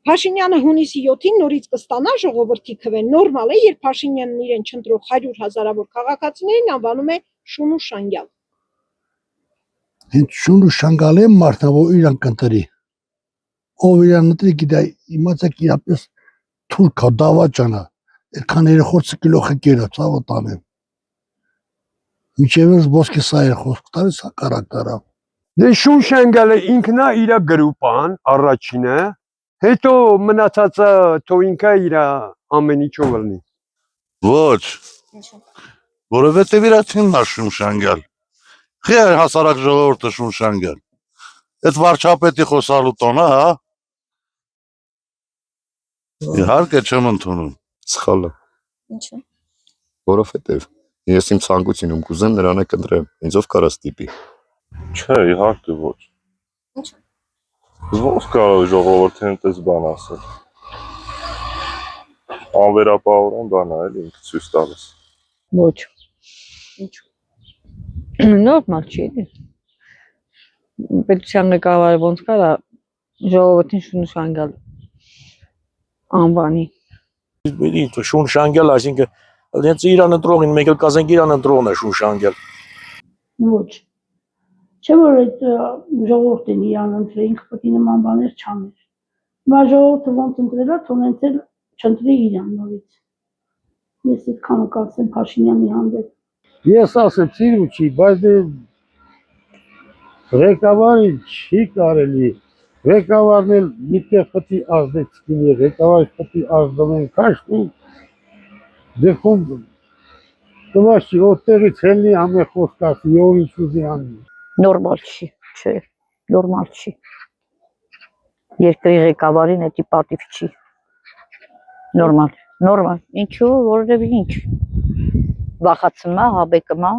Փաշինյանը հունիսի 7-ին նորից կստանա ժողովրդի քվեն, նորմալ է, երբ Փաշինյանն իրեն չընտրող 100,000-ավոր քաղաքացիներին անվանում է շուն ու շանգյալ։ Հենց շուն ու շանգալ է մարդը, որ իրան կընտրի։ Ով իրան ընտրի, գիտե, իմացեք իրապես թուրքա, դավաճանա, այդքան երեխորցը կիլո խկերա, ցավը տանեմ։ Մինչև ոսկե սայր խոսք տալիս հակառակ դարավ։ Դե շուն շանգալը ինքն է իր գրուպան, առաջինը, հետո մնացածը թո ինքը իր ամեն ինչով լինի։ Ոչ, որովհետև իրացին նա շուն շանգալ։ Խի հասարակ ժողովուրդը շուն շանգալ։ Այդ վարչապետի խոսալու տոնը, հա։ Իհարկե չեմ ընդունում։ Սխալ է։ Ինչու՞։ Որովհետև ես իմ ցանկությունում կուզեմ նրան է կընտրեմ, ինձով կարա ստիպի։ Չէ, իհարկե ոչ։ Ինչու՞։ Ո՞ց կարող է ժողովրդին այդպես բան ասել։ Անվերապահորեն բան է, էլի ինքը ցույց տալիս։ Ոչ։ Ինչու՞։ Նորմալ չի էլի։ Պետության ղեկավարը ոնց կարա ժողովրդին շուն շանգալ անվանի։ Շուն շանգել, այսինքն հենց իրան ընտրողին մեկ էլ կասենք իրան ընտրողն է շուն շանգել։ Ոչ։ Չէ որ այդ ժողովուրդն իրան ընտրել, ինքը պետք է նման բաներ չաներ։ Հիմա ժողովուրդը ոնց ընտրել է, թող հենց էլ չընտրի իրան նորից։ Ես այդքանը կասեմ Փաշինյանի հանդեպ։ Ես ասեմ սիրու չի, բայց ղեկավարի չի կարելի, ղեկավարն էլ միտեղ պետք է ազդեց լինի, ղեկավարը պետք է ազդվեն քաշտի, դեպքում տվաշ չի, որտեղից հելնի ամեն խոսք ասի, ով ինչ ուզի անի։ Նորմալ չի, չէ, նորմալ չի։ Երկրի ղեկավարին էդի պատիվ չի։ Նորմալ, ինչու, որովհետև ինչ։ Վախացնում է, հաբեկում է,